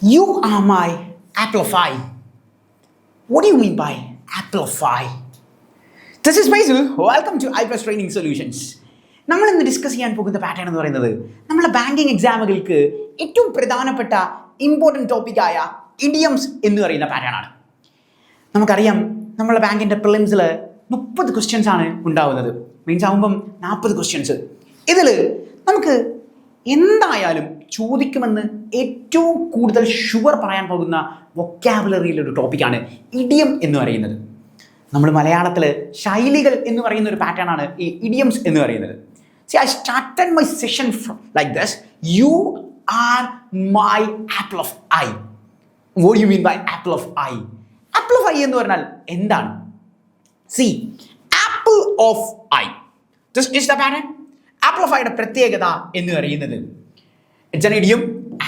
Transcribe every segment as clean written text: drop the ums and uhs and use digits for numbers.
You are my apple of eye. What do you mean by apple of eye? This is Faisal. Welcome to iPlus Training Solutions. നമ്മൾ ഇന്ന് discuss ചെയ്യാൻ പോകുന്ന pattern എന്ന് പറയുന്നത് നമ്മളെ banking എക്സാമുകൾക്ക് ഏറ്റവും പ്രധാനപ്പെട്ട ഇമ്പോർട്ടൻറ്റ് ടോപ്പിക്കായ ഇഡിയംസ് എന്ന് പറയുന്ന പാറ്റേൺ ആണ്. നമുക്കറിയാം നമ്മളെ ബാങ്കിൻ്റെ പ്രിലിംസിൽ 30 ക്വസ്റ്റ്യൻസ് ആണ് ഉണ്ടാവുന്നത്. മീൻസ് ആകുമ്പം 40 ക്വസ്റ്റ്യൻസ്. ഇതിൽ നമുക്ക് എന്തായാലും ചോദിക്കുമെന്ന് ഏറ്റവും കൂടുതൽ ഷുവർ പറയാൻ പോകുന്ന വൊക്കാബുലറിയിലൊരു ടോപ്പിക്കാണ് ഇഡിയം എന്ന് പറയുന്നത്. നമ്മൾ മലയാളത്തിൽ ശൈലികൾ എന്ന് പറയുന്ന ഒരു പാറ്റേൺ ആണ് ഈ ഇഡിയംസ് എന്ന് പറയുന്നത്. See, I started my session like this. You are my apple of eye. What do you mean by apple of eye? Apple of eye എന്ന് പറഞ്ഞാൽ എന്താണ്? See, apple of eye. This is the pattern. Apple of eye പ്രത്യേകത എന്ന് പറയുന്നത് it's an idiom,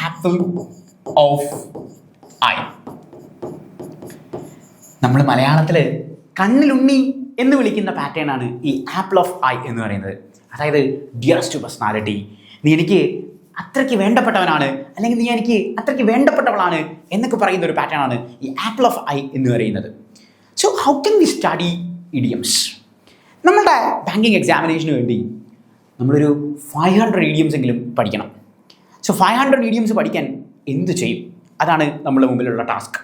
apple of eye. നമ്മൾ മലയാളത്തിൽ കണ്ണിലുണ്ണി എന്ന് വിളിക്കുന്ന പാറ്റേൺ ആണ് ഈ ആപ്പിൾ ഓഫ് ഐ എന്ന് പറയുന്നത്. അതായത് ഡിയറസ്റ്റ് പേഴ്സണാലിറ്റി, നീ എനിക്ക് അത്രയ്ക്ക് വേണ്ടപ്പെട്ടവനാണ്, അല്ലെങ്കിൽ നീ എനിക്ക് അത്രയ്ക്ക് വേണ്ടപ്പെട്ടവളാണ് എന്നൊക്കെ പറയുന്ന ഒരു പാറ്റേൺ ആണ് ഈ ആപ്പിൾ ഓഫ് ഐ എന്ന് പറയുന്നത്. So how can we study idioms? നമ്മളുടെ ബാങ്കിങ് എക്സാമിനേഷന് വേണ്ടി നമ്മളൊരു 500 ഇഡിയംസ് എങ്കിലും പഠിക്കണം. സോ 500 ഇഡിയംസ് പഠിക്കാൻ എന്ത് ചെയ്യും? അതാണ് നമ്മുടെ മുമ്പിലുള്ള ടാസ്ക്.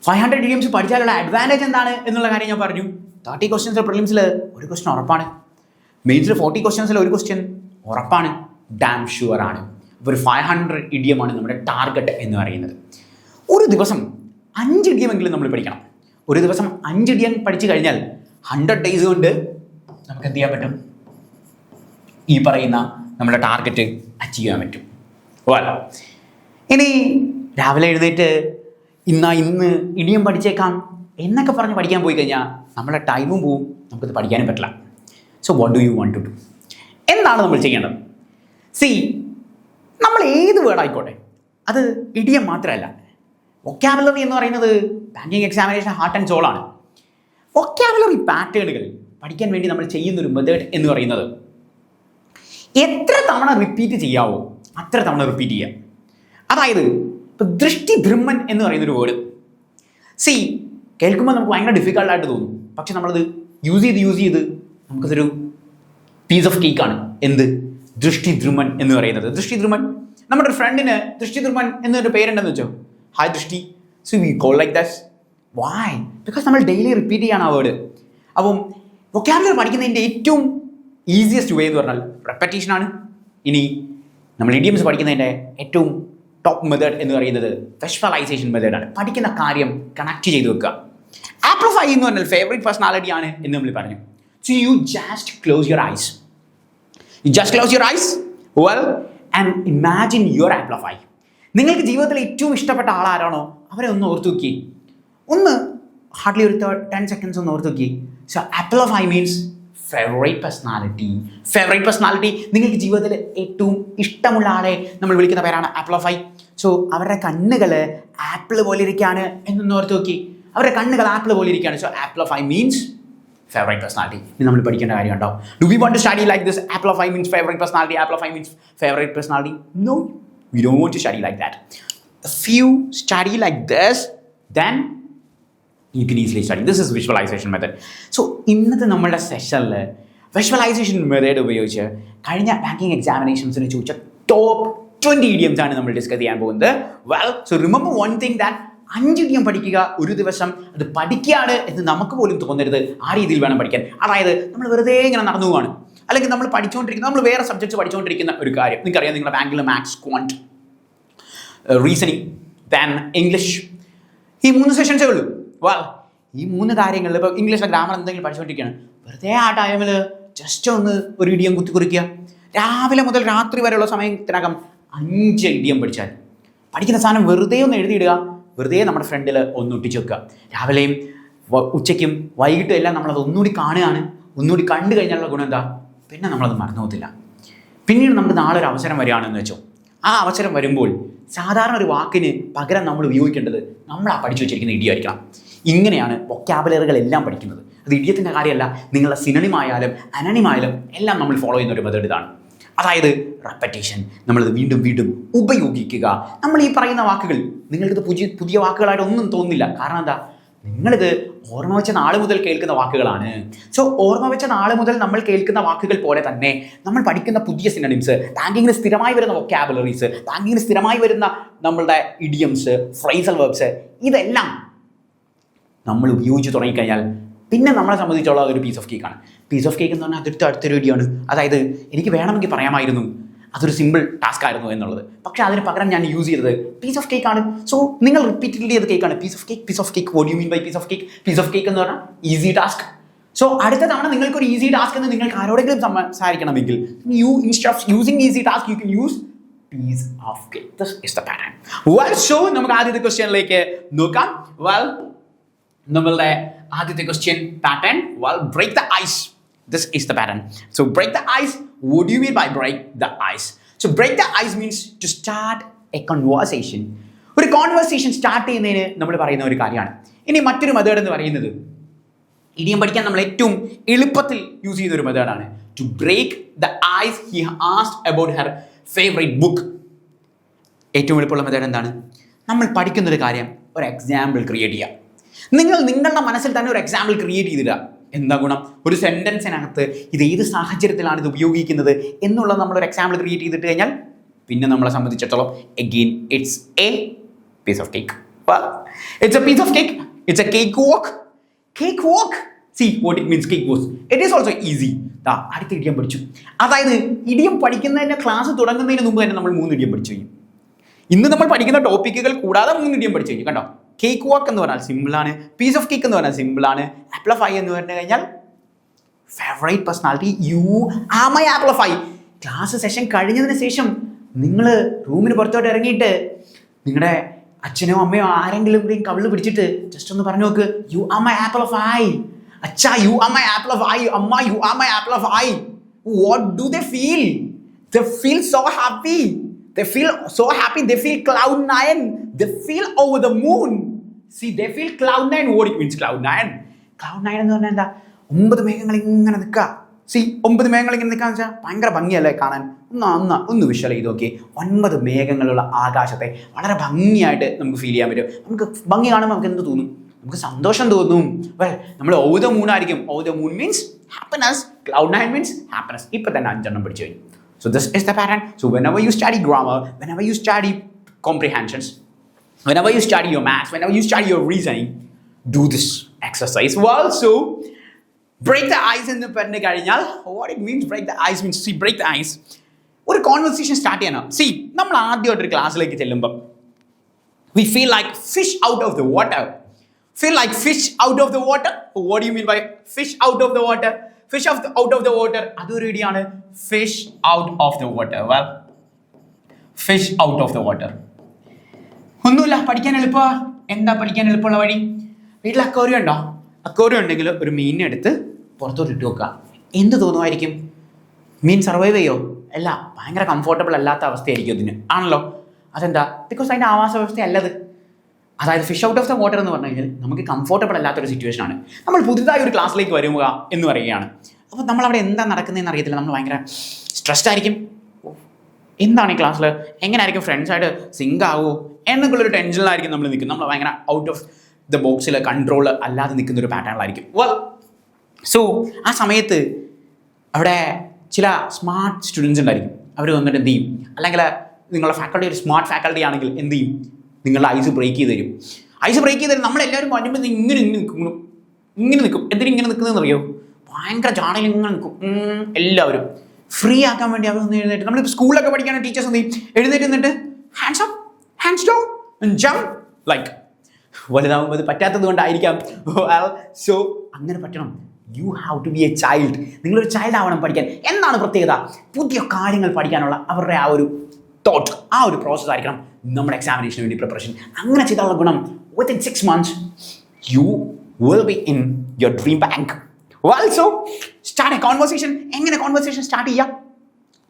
500 ഇഡിയംസ് പഠിച്ചാലുള്ള അഡ്വാൻറ്റേജ് എന്താണ് എന്നുള്ള കാര്യം ഞാൻ പറഞ്ഞു. 30 ക്വസ്റ്റ്യൻസ് പ്രിലിംസിൽ ഒരു ക്വസ്റ്റ്യൻ ഉറപ്പാണ്. മെയിൻസിൽ 40 ക്വസ്റ്റ്യൻസിൽ ഒരു ക്വസ്റ്റ്യൻ ഉറപ്പാണ്, ഡാം ഷുവർ ആണ്. ഇപ്പോൾ ഒരു 500 ഇഡിയമാണ് നമ്മുടെ ടാർഗറ്റ് എന്ന് പറയുന്നത്. ഒരു ദിവസം 5 ഇഡിയമെങ്കിലും നമ്മൾ പഠിക്കണം. ഒരു ദിവസം 5 ഇഡിയം പഠിച്ചു കഴിഞ്ഞാൽ 100 ഡേയ്സ് കൊണ്ട് നമുക്ക് എന്ത് ചെയ്യാൻ പറ്റും? ഈ പറയുന്ന നമ്മുടെ ടാർഗറ്റ് അച്ചീവ് ചെയ്യാൻ പറ്റും. ഓല ഇനി രാവിലെ എഴുന്നേറ്റ് ഇന്ന് ഇനിയും പഠിച്ചേക്കാം എന്നൊക്കെ പറഞ്ഞ് പഠിക്കാൻ പോയി കഴിഞ്ഞാൽ നമ്മുടെ ടൈമും പോവും, നമുക്കത് പഠിക്കാനും പറ്റില്ല. So what do you want to do? എന്താണ് നമ്മൾ ചെയ്യേണ്ടത്? സി, നമ്മൾ ഏത് വേർഡ് ആയിക്കോട്ടെ, അത് ഇഡിയം മാത്രമല്ല. വൊക്കാബുലറി എന്ന് പറയുന്നത് ബാങ്കിങ് എക്സാമിനേഷൻ ഹാർട്ട് ആൻഡ് സോളാണ്. വൊക്കാബുലറി പാറ്റേണുകൾ പഠിക്കാൻ വേണ്ടി നമ്മൾ ചെയ്യുന്നൊരു മെത്തേഡ് എന്ന് പറയുന്നത് എത്ര തവണ റിപ്പീറ്റ് ചെയ്യാവോ അത്ര തവണ റിപ്പീറ്റ് ചെയ്യാം. അതായത് ഇപ്പോൾ ദൃഷ്ടിധൃമ്മൻ എന്ന് പറയുന്നൊരു വേർഡ്, സി കേൾക്കുമ്പോൾ നമുക്ക് ഭയങ്കര ഡിഫിക്കൽട്ടായിട്ട് തോന്നും. പക്ഷെ നമ്മളത് യൂസ് ചെയ്ത് നമുക്കതൊരു പീസ് ഓഫ് കേക്കാണ്. എന്ത്? ദൃഷ്ടിധൃമ്മൻ എന്ന് പറയുന്നത്. ദൃഷ്ടിധൃമ്മൻ, നമ്മുടെ ഒരു ഫ്രണ്ടിന് ദൃഷ്ടിധൃമ്മൻ എന്നൊരു പേരുണ്ടെന്ന് വെച്ചോ, hi Drishti. So we call like that. Why? Because നമ്മൾ ഡെയിലി റിപ്പീറ്റ് ചെയ്യാണ് ആ വേർഡ്. അപ്പം വൊക്കാബുലറി പഠിക്കുന്നതിൻ്റെ ഏറ്റവും ഈസിയസ്റ്റ് വേ എന്ന് പറഞ്ഞാൽ റെപ്പറ്റീഷനാണ്. ഇനി നമ്മൾ ഇഡിയംസ് പഠിക്കുന്നതിൻ്റെ ഏറ്റവും ടോപ്പ് മെത്തേഡ് എന്ന് പറയുന്നത് വിഷ്വലൈസേഷൻ മെത്തേഡാണ്. പഠിക്കുന്ന കാര്യം കണക്ട് ചെയ്ത് വെക്കുക. ആപ്പിൾ ഓഫ് ഐ എന്ന് പറഞ്ഞാൽ ഫേവറേറ്റ് പേഴ്സണാലിറ്റി ആണ് എന്ന് നമ്മൾ പറഞ്ഞു. So you just close your eyes. Well and imagine your apple of I. നിങ്ങൾക്ക് ജീവിതത്തിൽ ഏറ്റവും ഇഷ്ടപ്പെട്ട ആളാരാണോ അവരെ ഒന്ന് ഓർത്ത് നോക്കി. ഒന്ന് ഹാർഡ്ലി ഒരു 10 സെക്കൻഡ്സ് ഒന്ന് ഓർത്ത് നോക്കി. So apple of eye means favourite personality. നിങ്ങൾക്ക് ജീവിതത്തിൽ ഏറ്റവും ഇഷ്ടമുള്ള ആളെ നമ്മൾ വിളിക്കുന്ന പേരാണ് ആപ്പിൾ ഓഫ് ഐ. സോ അവരുടെ കണ്ണുകൾ ആപ്പിൾ പോലെ ഇരിക്കുകയാണ് എന്നൊന്ന് ഓർത്ത് നോക്കി. അവരുടെ കണ്ണുകൾ ആപ്പിൾ പോലെ ഇരിക്കുകയാണ്. So apple of eye means favourite personality. ഇനി നമ്മൾ പഠിക്കേണ്ട കാര്യം ഉണ്ടോ? Do we want to study like this? Apple of eye means favourite personality, apple of eye means favourite personality. No, we don't want to study like that. If you study like this, then you can easily study. This is visualization method. So ഇന്നത്തെ നമ്മളുടെ സെഷനിൽ visualisation method ഉപയോഗിച്ച് കഴിഞ്ഞ banking എക്സാമിനേഷൻസിന് ചോദിച്ച top 20 idioms ആണ് നമ്മൾ discuss ചെയ്യാൻ പോകുന്നത്. Well, so remember one thing that 5 idiom പഠിക്കുക ഒരു ദിവസം. അത് പഠിക്കുകയാണ് എന്ന് നമുക്ക് പോലും തോന്നരുത്. ആ രീതിയിൽ വേണം പഠിക്കാൻ. അതായത് നമ്മൾ വെറുതെ ഇങ്ങനെ നടന്നു പോവാണ്, അല്ലെങ്കിൽ നമ്മൾ പഠിച്ചുകൊണ്ടിരിക്കുന്ന, നമ്മൾ വേറെ സബ്ജക്ട്സ് പഠിച്ചുകൊണ്ടിരിക്കുന്ന ഒരു കാര്യം നിങ്ങൾക്കറിയാം. നിങ്ങളുടെ ബാങ്കിൽ maths, Quant, reasoning, then English, ഈ 3 സെഷൻസേ ഉള്ളൂ. വെൽ, ഈ 3 കാര്യങ്ങളിൽ ഇപ്പോൾ ഇംഗ്ലീഷിലെ ഗ്രാമർ എന്തെങ്കിലും പഠിച്ചുകൊണ്ടിരിക്കുകയാണ്, വെറുതെ ആ ടൈമിൽ ജസ്റ്റ് ഒന്ന് ഒരു ഇഡിയം കുറിക്കുക. രാവിലെ മുതൽ രാത്രി വരെയുള്ള സമയത്തിനകം 5 ഇഡിയം പഠിച്ചാൽ പഠിക്കുന്ന സാധനം വെറുതെ ഒന്ന് എഴുതിയിടുക. വെറുതെ നമ്മുടെ ഫ്രണ്ടിൽ ഒന്ന് ഒട്ടിച്ച് വെക്കുക. രാവിലെയും ഉച്ചയ്ക്കും വൈകിട്ടും എല്ലാം നമ്മളത് ഒന്നുകൂടി കാണുകയാണ്. ഒന്നുകൂടി കണ്ടു കഴിഞ്ഞാലുള്ള ഗുണം എന്താ? പിന്നെ നമ്മളത് മറന്നു പോകത്തില്ല. പിന്നീട് നമുക്ക് നാളെ ഒരു അവസരം വരികയാണെന്ന് വെച്ചോ, ആ അവസരം വരുമ്പോൾ സാധാരണ ഒരു വാക്കിന് പകരം നമ്മൾ ഉപയോഗിക്കേണ്ടത് നമ്മൾ ആ പഠിച്ചു വെച്ചിരിക്കുന്ന ഇഡിയായിരിക്കണം. ഇങ്ങനെയാണ് വൊക്കാബുലറികളെല്ലാം പഠിക്കുന്നത്. അത് ഇഡിയത്തിൻ്റെ കാര്യമല്ല, നിങ്ങളുടെ സിനണിമായാലും അനണിമായാലും എല്ലാം നമ്മൾ ഫോളോ ചെയ്യുന്ന ഒരു മെത്തേഡ് ഇതാണ്. അതായത് റെപ്പറ്റേഷൻ. നമ്മളത് വീണ്ടും വീണ്ടും ഉപയോഗിക്കുക. നമ്മൾ ഈ പറയുന്ന വാക്കുകൾ നിങ്ങൾക്കിത് പുതിയ വാക്കുകളായിട്ട് ഒന്നും തോന്നുന്നില്ല. കാരണം എന്താ? നിങ്ങളിത് ഓർമ്മ വെച്ച നാൾ മുതൽ കേൾക്കുന്ന വാക്കുകളാണ്. സോ ഓർമ്മ വെച്ച നാൾ മുതൽ നമ്മൾ കേൾക്കുന്ന വാക്കുകൾ പോലെ തന്നെ നമ്മൾ പഠിക്കുന്ന പുതിയ സിനോണിംസ്, ബാങ്കിങ്ങിന് സ്ഥിരമായി വരുന്ന വൊക്കാബുലറീസ്, ബാങ്കിങ്ങിന് സ്ഥിരമായി വരുന്ന നമ്മളുടെ ഇഡിയംസ്, ഫ്രൈസൽ വെർബ്സ്, ഇതെല്ലാം നമ്മൾ ഉപയോഗിച്ച് തുടങ്ങിക്കഴിഞ്ഞാൽ പിന്നെ നമ്മളെ സംബന്ധിച്ചുള്ള അതൊരു പീസ് ഓഫ് കേക്കാണ്. പീസ് ഓഫ് കേക്ക് എന്ന് പറഞ്ഞാൽ അടുത്തൊരു വീഡിയോയാണ്. അതായത് എനിക്ക് വേണമെങ്കിൽ പറയാമായിരുന്നു അതൊരു സിമ്പിൾ ടാസ്ക് ആയിരുന്നു എന്നുള്ളത്. പക്ഷേ അതിന് പകരം ഞാൻ യൂസ് ചെയ്തത് പീസ് ഓഫ് കേക്ക് ആണ്. സോ നിങ്ങൾ റിപ്പീറ്റഡ്ലി അത് കേൾക്കാണ്. Piece of cake, piece of cake. What you mean by piece of cake? Piece of cake എന്ന് പറഞ്ഞാൽ ഈസി ടാസ്ക്. സോ അടുത്ത തവണ നിങ്ങൾക്കൊരു ഈസി ടാസ്ക് എന്ന് നിങ്ങൾക്ക് ആരോടെങ്കിലും സംസാരിക്കണമെങ്കിൽ instead of using easy task you can use piece of cake. This is the pattern. Well, so നമുക്ക് ആദ്യത്തെ ക്വസ്റ്റ്യനിലേക്ക് നോക്കാം. വെൽ, നമ്മളുടെ ആദ്യത്തെ question pattern, well, break the ice. This is the pattern. So break the ice. What do you mean by break the ice? So break the ice means to start a conversation. ഒരു conversation start ചെയ്യുന്നതിന് നമ്മൾ പറയുന്ന ഒരു കാര്യമാണ്. ഇനി മറ്റൊരു method എന്ന് പറയുന്നത് ഇഡിയം പഠിക്കാൻ നമ്മൾ ഏറ്റവും എളുപ്പത്തിൽ യൂസ് ചെയ്യുന്ന ഒരു മെത്തേഡാണ്. To break the ice he asked about her favourite book. ഏറ്റവും എളുപ്പമുള്ള മെത്തേഡ് എന്താണ്? നമ്മൾ പഠിക്കുന്ന ഒരു കാര്യം ഒരു എക്സാമ്പിൾ ക്രിയേറ്റ് ചെയ്യുക. നിങ്ങളുടെ മനസ്സിൽ തന്നെ ഒരു എക്സാമ്പിൾ ക്രിയേറ്റ് ചെയ്തിടുക. എന്താ ഗുണം? ഒരു സെൻറ്റൻസിനകത്ത് ഇത് ഏത് സാഹചര്യത്തിലാണ് ഇത് ഉപയോഗിക്കുന്നത് എന്നുള്ളത് നമ്മളൊരു എക്സാമ്പിൾ ക്രിയേറ്റ് ചെയ്തിട്ട് കഴിഞ്ഞാൽ പിന്നെ നമ്മളെ സംബന്ധിച്ചിടത്തോളം again it's a piece of cake. It's a piece of cake. It's a cake walk. Cake walk. See what it means, cake walk. It is also easy. അടുത്ത ഇഡിയം പഠിച്ചു. അതായത് ഇഡിയം പഠിക്കുന്നതിൻ്റെ ക്ലാസ് തുടങ്ങുന്നതിന് മുമ്പ് തന്നെ നമ്മൾ 3 ഇഡിയം പഠിച്ചു കഴിഞ്ഞു. ഇന്ന് നമ്മൾ പഠിക്കുന്ന ടോപ്പിക്കുകൾ കൂടാതെ 3 ഇഡിയം പഠിച്ചു കഴിഞ്ഞു. കണ്ടോ? കേക്ക് വാക്ക് എന്ന് പറഞ്ഞാൽ സിമ്പിളാണ്. പീസ് ഓഫ് കേക്ക് എന്ന് പറഞ്ഞാൽ സിമ്പിളാണ്. ആപ്ലഫൈ എന്ന് പറഞ്ഞു കഴിഞ്ഞാൽ favourite personality. You are my apple of eye. Class session കഴിഞ്ഞതിന് ശേഷം നിങ്ങൾ റൂമിന് പുറത്തോട്ട് ഇറങ്ങിയിട്ട് നിങ്ങളുടെ അച്ഛനോ അമ്മയോ ആരെങ്കിലും കവിള് പിടിച്ചിട്ട് ജസ്റ്റ് ഒന്ന് പറഞ്ഞു നോക്ക്, യു ആർ മൈ ആപ്ലഫൈ. അച്ഛാ, യു ആർ മൈ ആപ്ലഫൈ. അമ്മ, you are my apple of eye. What do they feel? They feel so happy. They feel so happy. They feel cloud 9. They feel over the moon. See, they feel cloud 9. What it means cloud 9? Cloud 9 എന്ന് പറഞ്ഞാൽ എന്താ? 9 മേഘങ്ങൾ ഇങ്ങനെ നിൽക്കുക. See, 9 മേഘങ്ങൾ ഇങ്ങനെ നിൽക്കാന്ന് വെച്ചാൽ ഭയങ്കര ഭംഗിയല്ലേ കാണാൻ? ഒന്ന് വിഷ്വൽ ചെയ്ത് നോക്കി. 9 മേഘങ്ങളുള്ള ആകാശത്തെ വളരെ ഭംഗിയായിട്ട് നമുക്ക് ഫീൽ ചെയ്യാൻ പറ്റും. നമുക്ക് ഭംഗി കാണുമ്പോൾ നമുക്ക് എന്ത് തോന്നും? നമുക്ക് സന്തോഷം തോന്നും. വെൽ, നമ്മൾ ഓവർ ദ മൂൺ ആയിരിക്കും. Over the moon means happiness. Cloud 9 means happiness. ഇപ്പം തന്നെ 5 എണ്ണം പഠിച്ചു കഴിഞ്ഞു. So this is the pattern. So whenever you study grammar, whenever you study comprehensions, whenever you study your maths, whenever you study your reasoning, do this exercise. Well, so break the ice in the pen കഴിഞ്ഞാൽ what it means break the ice means, see, break the ice. ഒരു conversation start ചെയ്യണം. See, നമ്മൾ ആദ്യമായിട്ട് ഒരു ക്ലാസ്സിലേക്ക് ചെല്ലുമ്പോൾ we feel like fish out of the water. Feel like fish out of the water? What do you mean by fish out of the water? Fish out of the water. അതൊരു ഐഡിയാണ്. Fish out of the water. Well, fish out of the water. ഒന്നുമില്ല, പഠിക്കാൻ എളുപ്പമാണ്. എന്താ പഠിക്കാൻ എളുപ്പമുള്ള വഴി? വീട്ടിൽ aquarium ഉണ്ടോ? അക്വേറിയം ഉണ്ടെങ്കിൽ ഒരു മീനിനെ എടുത്ത് പുറത്തോട്ട് ഇട്ട് വെക്കുക. എന്ത് തോന്നുമായിരിക്കും? മീൻ സർവൈവ് ചെയ്യോ? അല്ല, ഭയങ്കര കംഫോർട്ടബിൾ അല്ലാത്ത അവസ്ഥയായിരിക്കും അതിന്. ആണല്ലോ? അതെന്താ? ബിക്കോസ് അതിൻ്റെ ആവാസ വ്യവസ്ഥ അല്ലത്. അതായത് fish out of the water എന്ന് പറഞ്ഞു കഴിഞ്ഞാൽ നമുക്ക് കംഫോർട്ടബിൾ അല്ലാത്തൊരു സിറ്റുവേഷനാണ്. നമ്മൾ പുതുതായി ഒരു ക്ലാസ്സിലേക്ക് വരുക എന്ന് പറയുകയാണ്. അപ്പോൾ നമ്മളവിടെ എന്താ നടക്കുന്നതെന്ന് അറിയത്തില്ല. നമ്മൾ ഭയങ്കര സ്ട്രെസ്ഡ് ആയിരിക്കും. എന്താണ് ഈ ക്ലാസ്സിൽ? എങ്ങനെയായിരിക്കും ഫ്രണ്ട്സായിട്ട് സിങ്ക് ആവുമോ എന്നൊക്കെയുള്ളൊരു ടെൻഷനിലായിരിക്കും നമ്മൾ നിൽക്കുന്നത്. നമ്മൾ ഭയങ്കര ഔട്ട് ഓഫ് ദ ബോക്സിൽ കൺട്രോൾ അല്ലാതെ നിൽക്കുന്ന ഒരു പാറ്റേണിലായിരിക്കും. വെൽ, സോ ആ സമയത്ത് അവിടെ ചില സ്മാർട്ട് സ്റ്റുഡൻസ് ഉണ്ടായിരിക്കും. അവർ വന്നിട്ട് എന്ത് ചെയ്യും? അല്ലെങ്കിൽ നിങ്ങളുടെ ഫാക്കൽറ്റി ഒരു സ്മാർട്ട് ഫാക്കൽറ്റി ആണെങ്കിൽ എന്ത് ചെയ്യും? നിങ്ങളുടെ ഐസ് ബ്രേക്ക് ചെയ്ത് തരും. ഐസ് ബ്രേക്ക് ചെയ്ത് തരും. നമ്മളെല്ലാവരും വരുമ്പോൾ ഇങ്ങനെ നിൽക്കും. എന്തിനും ഇങ്ങനെ നിൽക്കുന്നതെന്ന് അറിയോ? ഭയങ്കര ജാടയിൽ ഇങ്ങനെ നിൽക്കും. എല്ലാവരും ഫ്രീ ആക്കാൻ വേണ്ടി അവർ ഒന്ന് എഴുന്നേറ്റ്. നമ്മളിപ്പോൾ സ്കൂളിലൊക്കെ പഠിക്കുകയാണെങ്കിൽ ടീച്ചേഴ്സ് എന്ത് ചെയ്യും? എഴുന്നേറ്റ് നിന്നിട്ട് hands up, hands down, jump. Like വലുതാവുമ്പോൾ അത് പറ്റാത്തത് കൊണ്ടായിരിക്കാം. സോ അങ്ങനെ പറ്റണം. You have to be a child. നിങ്ങളൊരു ചൈൽഡ് ആവണം പഠിക്കാൻ. എന്താണ് പ്രത്യേകത? പുതിയ കാര്യങ്ങൾ പഠിക്കാനുള്ള അവരുടെ ആ ഒരു തോട്ട്, ആ ഒരു പ്രോസസ് ആയിരിക്കണം നമ്മുടെ എക്സാമിനേഷന് വേണ്ടി പ്രിപ്പറേഷൻ. അങ്ങനെ ചെയ്താലുള്ള ഗുണം within 6 months you will be in your dream bank. Also start a conversation. എങ്ങനെ കോൺവെർസേഷൻ സ്റ്റാർട്ട് ചെയ്യാം?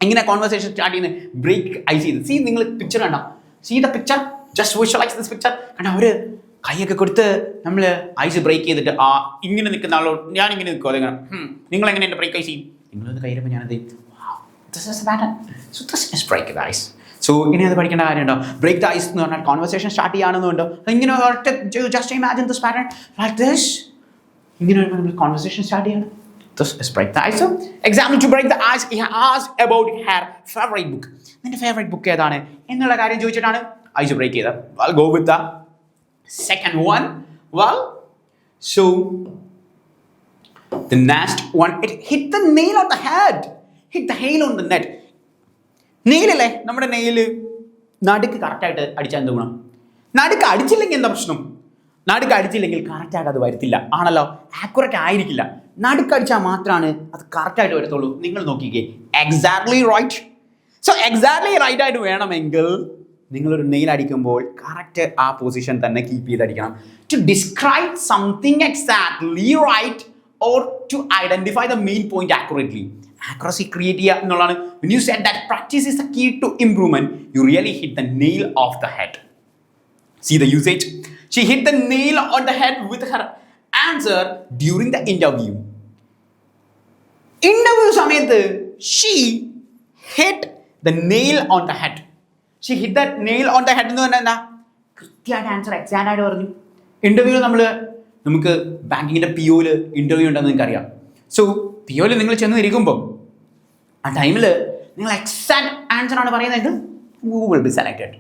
എങ്ങനെ കോൺവെർസേഷൻ സ്റ്റാർട്ട് ചെയ്യുന്നത്? ബ്രേക്ക് ഐസ് ചെയ്ത്. സീ, നിങ്ങൾ പിക്ചർ കണ്ടോ? See the picture, just visualise this picture. കണ്ടോ? അവർ കൈയൊക്കെ കൊടുത്ത് നമ്മൾ ഐസ് ബ്രേക്ക് ചെയ്തിട്ട് ഇങ്ങനെ നിൽക്കുന്ന ആളോട് ഞാനിങ്ങനെ നിൽക്കും. അതെങ്ങനെ? നിങ്ങളെങ്ങനെ എൻ്റെ ബ്രേക്ക് ഐസ് ചെയ്യും? നിങ്ങളൊന്ന് കയ്യിലുമ്പോൾ ഞാനത് This is the pattern. So this is break the ice. So ഇനി അത് പഠിക്കേണ്ട കാര്യമുണ്ടോ? ബ്രേക്ക് ദ ഐസ് എന്ന് പറഞ്ഞാൽ കോൺവെർസേഷൻ സ്റ്റാർട്ട് ചെയ്യാണെന്നുണ്ടോ? ഇങ്ങനെ just imagine this pattern like this. ഇങ്ങനെ കോൺവെർസേഷൻ സ്റ്റാർട്ട് ചെയ്യണം. This is break the ice. So, example to break the ice, he asked about her favorite book. നിന്റെ ഫേവറേറ്റ് ബുക്ക് ഏതാണ് എന്നുള്ള കാര്യം ചോദിച്ചിട്ടാണ് ഐസ് ബ്രേക്ക് ചെയ്തത്. I'll go with the second one. Well, so the next one, it hit the nail on the head. Hit the nail on the net. നെയിലല്ലേ നമ്മുടെ nail നടുക്ക് കറക്റ്റായിട്ട് അടിച്ചാൽ എന്ത് ഗുണം? നടുക്ക് അടിച്ചില്ലെങ്കിൽ എന്താ പ്രശ്നം? നടുക്ക് അടിച്ചില്ലെങ്കിൽ കറക്റ്റായിട്ട് അത് വരത്തില്ല ആണല്ലോ, ആക്യുറേറ്റ് ആയിരിക്കില്ല. നടുക്ക് അടിച്ചാൽ മാത്രമാണ് അത് കറക്റ്റായിട്ട് വരത്തുള്ളൂ. നിങ്ങൾ നോക്കിക്കേ, exactly right. So exactly right ആയിട്ട് വേണമെങ്കിൽ നിങ്ങളൊരു നെയിൽ അടിക്കുമ്പോൾ കറക്റ്റ് ആ പൊസിഷൻ തന്നെ കീപ്പ് ചെയ്തടിക്കണം. To describe something exactly right or to identify the main point accurately. Accuracy create ചെയ്യുക എന്നുള്ളതാണ്. When you said that practice is the key to improvement, you really hit the nail of the head. See the usage? She hit the nail on the head with her answer during the interview. Interview സമയത്ത് she hit the nail on the head. She hit that nail on the head എന്ന് പറഞ്ഞാൽ എന്താ? കൃത്യമായിട്ട് answer exact ആയിട്ട് പറഞ്ഞു. ഇന്റർവ്യൂവിൽ നമുക്ക് ബാങ്കിങ്ങിന്റെ PO interview ഉണ്ടെന്ന് നിങ്ങൾക്ക് അറിയാം. സോ PO നിങ്ങൾ ചെന്ന് ഇരിക്കുമ്പോൾ ആ ടൈമിൽ നിങ്ങൾ എക്സാക്ട് ആൻസർ ആണ് പറയുന്നതെങ്കിൽ you will be selected.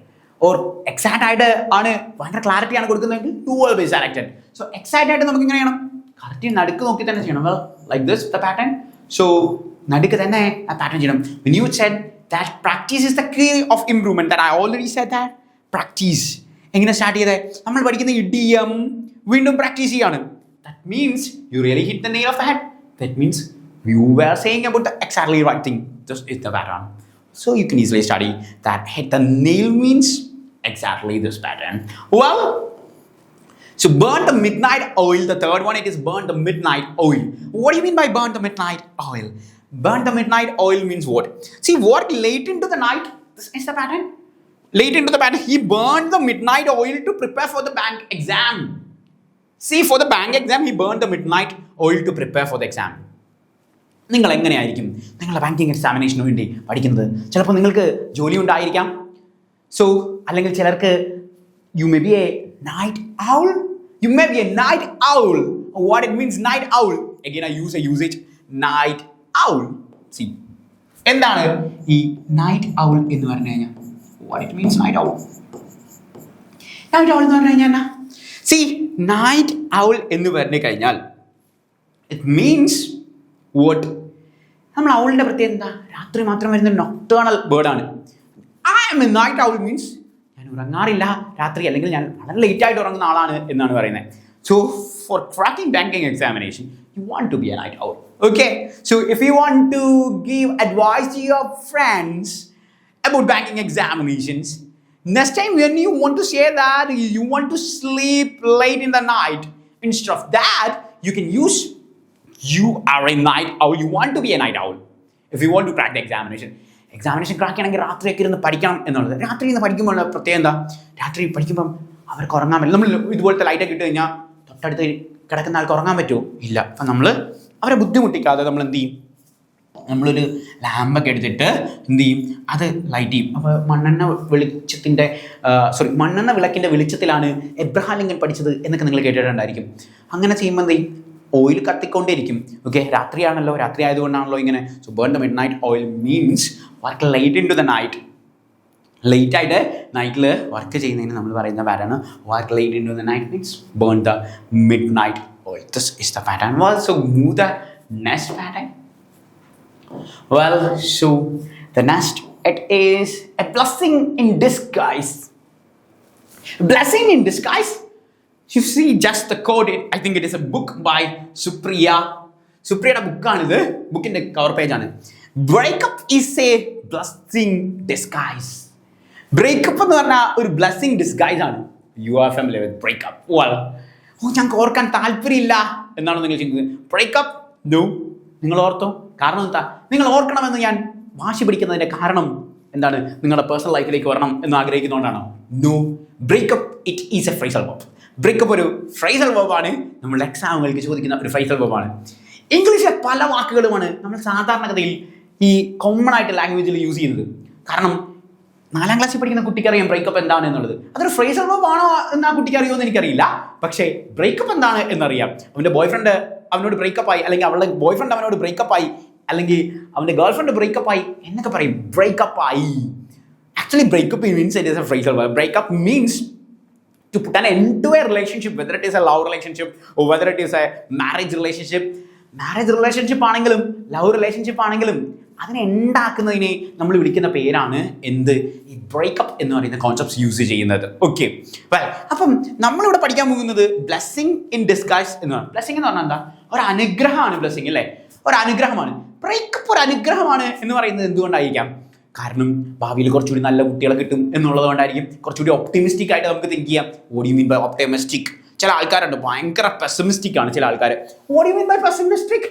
Or exact ആയിട്ട് ആണ് ഭയങ്കര ക്ലാരിറ്റി ആണ് കൊടുക്കുന്നതെങ്കിൽ you will be selected. So exact ആയിട്ട് നമുക്ക് ഇങ്ങനെ ചെയ്യണം, കറക്റ്റ് നടുക്ക് നോക്കി തന്നെ ചെയ്യണം. Well like this the pattern. So നടുക്ക് തന്നെ ആ പാറ്റേൺ ചെയ്യണം. When you said that practice is the key of improvement, that I already said that. Practice എങ്ങനെ സ്റ്റാർട്ട് ചെയ്തേ? നമ്മൾ പഠിക്കുന്ന ഇഡിയം വീണ്ടും പ്രാക്ടീസ് ചെയ്യാണ്. That means you really hit the nail of the head. That means you were saying about the exactly right thing. This is the pattern. So you can easily study that hit the nail means exactly this pattern. Well, so burn the midnight oil. The third one, it is burn the midnight oil. What do you mean by burn the midnight oil? Burn the midnight oil means what? See, work late into the night. This is the pattern. Late into the pattern, he burned the midnight oil to prepare for the bank exam. See, for the bank exam, he burned the midnight oil to prepare for the exam. നിങ്ങൾ എങ്ങനെയായിരിക്കും നിങ്ങളുടെ banking എക്സാമിനേഷന് വേണ്ടി പഠിക്കുന്നത്? ചിലപ്പോൾ നിങ്ങൾക്ക് ജോലി ഉണ്ടായിരിക്കാം. So അല്ലെങ്കിൽ ചിലർക്ക് you may be a night owl. You may be a night owl. What it means night owl? Again I use A usage night owl. C, എന്താണ് ഈ നൈറ്റ് ഔൾ എന്ന് പറഞ്ഞു കഴിഞ്ഞാൽ? What it means night owl? Night owl എന്ന് പറഞ്ഞു കഴിഞ്ഞാൽ C, night owl എന്ന് പറഞ്ഞു കഴിഞ്ഞാൽ ഇറ്റ് മീൻസ് what? നമ്മൾ ഔളിൻ്റെ പ്രത്യേകത എന്താ? രാത്രി മാത്രം വരുന്ന നൊക്ടേണൽ ബേർഡാണ്. I am a night owl means ഞാൻ ഉറങ്ങാറില്ല രാത്രി, അല്ലെങ്കിൽ ഞാൻ വളരെ ലേറ്റ് ആയിട്ട് ഉറങ്ങുന്ന ആളാണ് എന്നാണ് പറയുന്നത്. So for cracking banking examination you want to be a night owl. Okay, so if you want to give advice to your friends about banking examinations, next time when you want to say that you want to sleep late in the night, instead of that you can use you are a night owl. You want to be a night owl if you want to crack the examination. Examination crack ചെയ്യണമെങ്കിൽ രാത്രിയൊക്കെ ഇരുന്ന് പഠിക്കണം എന്നുള്ളത്. രാത്രി ഇരുന്ന് പഠിക്കുമ്പോൾ പ്രത്യേകം എന്താ? രാത്രി പഠിക്കുമ്പം അവർക്ക് ഉറങ്ങാൻ പറ്റില്ല. നമ്മൾ ഇതുപോലത്തെ ലൈറ്റൊക്കെ ഇട്ട് കഴിഞ്ഞാൽ തൊട്ടടുത്ത് കിടക്കുന്ന ആൾക്ക് ഉറങ്ങാൻ പറ്റുമോ? ഇല്ല. അപ്പം നമ്മൾ അവരെ ബുദ്ധിമുട്ടിക്കാതെ നമ്മൾ എന്ത് ചെയ്യും? നമ്മളൊരു ലാമ്പൊക്കെ എടുത്തിട്ട് എന്ത് ചെയ്യും? അത് ലൈറ്റ് ചെയ്യും. അപ്പോൾ മണ്ണെണ്ണ വിളക്കിൻ്റെ വെളിച്ചത്തിലാണ് എബ്രഹാം ലിങ്കൻ പഠിച്ചത് എന്നൊക്കെ നിങ്ങൾ കേട്ടിട്ടുണ്ടായിരിക്കും. അങ്ങനെ ചെയ്യുമ്പോൾ എന്ത് ചെയ്യും? ഓയിൽ കത്തിക്കൊണ്ടേയിരിക്കും. ഓക്കെ, രാത്രിയാണല്ലോ, രാത്രി ആയതുകൊണ്ടാണല്ലോ ഇങ്ങനെ. So burn the mid night oil means work light into the night. Late ആയിട്ട് നൈറ്റിൽ വർക്ക് ചെയ്യുന്നതിന് നമ്മൾ പറയുന്ന pattern work late into the night means burn the mid night oil. This is the pattern. Well, so move the next pattern. Well, so the next it is a blessing in disguise. Blessing in disguise. You see just the code. I think it is a book by Supriya. Supriya book is book in the cover page. Breakup is a blessing disguise. Breakup is a blessing disguise. You are familiar with breakup. Well, breakup? No. നിങ്ങൾ ortho? കാരണം എന്താ? നിങ്ങൾ ഓർക്കണമെന്ന് ഞാൻ വാശി പിടിക്കുന്നതിൻ്റെ കാരണം എന്താണ്? നിങ്ങളുടെ personal ലൈഫിലേക്ക് വരണം എന്ന് ആഗ്രഹിക്കുന്നതുകൊണ്ടാണോ? No. Breakup it is a phrasal verb. Breakup ഒരു ഫ്രൈസൽ വെർബാണ്. നമ്മൾ എക്സാമുകൾക്ക് ചോദിക്കുന്ന ഒരു ഫ്രൈസൽ വെർബാണ്. ഇംഗ്ലീഷിലെ പല വാക്കുകളുമാണ് നമ്മൾ സാധാരണഗതിയിൽ ഈ കോമൺ ആയിട്ട് ലാംഗ്വേജിൽ യൂസ് ചെയ്യുന്നത്. കാരണം 4ാം ക്ലാസ്സിൽ പഠിക്കുന്ന കുട്ടിക്കറിയാം ബ്രേക്കപ്പ് എന്താണ് എന്നുള്ളത്. അതൊരു ഫ്രേസൽ വേർബ് ആണോ എന്ന് ആ കുട്ടിക്ക് അറിയുമോ എന്ന് എനിക്കറിയില്ല. പക്ഷേ ബ്രേക്കപ്പ് എന്താണ് എന്നറിയാം. അവൻ്റെ ബോയ്ഫ്രണ്ട് അവനോട് ബ്രേക്കപ്പ് ആയി, അല്ലെങ്കിൽ അവളുടെ ബോയ്ഫ്രണ്ട് അവനോട് ബ്രേക്കപ്പ് ആയി, അല്ലെങ്കിൽ അവൻ്റെ ഗേൾഫ്രണ്ട് ബ്രേക്കപ്പ് ആയി എന്നൊക്കെ പറയും. ബ്രേക്കപ്പ് ആയി. Actually breakup means it is A phrasal verb. Breakup means to put an end to a relationship, whether it is a love relationship or whether it is a marriage relationship. Marriage relationship ആണെങ്കിലും love relationship ആണെങ്കിലും അതിനെ ഉണ്ടാക്കുന്നതിനെ നമ്മൾ വിളിക്കുന്ന പേരാണ് എന്ത്? ഈ breakup എന്ന് പറയുന്ന കോൺസെപ്റ്റ്സ് യൂസ് ചെയ്യുന്നത്. ഓക്കെ, അപ്പം നമ്മളിവിടെ പഠിക്കാൻ പോകുന്നത് ബ്ലെസ്സിങ് ഇൻ ഡിസ്ഗൈസ് എന്നാണ്. ബ്ലെസ്സിങ് എന്ന് പറഞ്ഞാൽ എന്താ? ഒരു അനുഗ്രഹമാണ് ബ്ലെസ്സിങ്, അല്ലേ? ഒരു അനുഗ്രഹമാണ്. ബ്രേക്കപ്പ് ഒരു അനുഗ്രഹമാണ് എന്ന് പറയുന്നത് എന്തുകൊണ്ടായിരിക്കാം? കാരണം ഭാവിയിൽ കുറച്ചുകൂടി നല്ല കുട്ടികളെ കിട്ടും എന്നുള്ളത് കൊണ്ടായിരിക്കും. കുറച്ചുകൂടി ഒപ്റ്റിമിസ്റ്റിക് ആയിട്ട് നമുക്ക് തിങ്ക് ചെയ്യാം. What you mean by optimistic? ചില ആൾക്കാരുണ്ട് ഭയങ്കര പെസിമിസ്റ്റിക് ആണ്. ചില ആൾക്കാർ what you mean by pessimistic?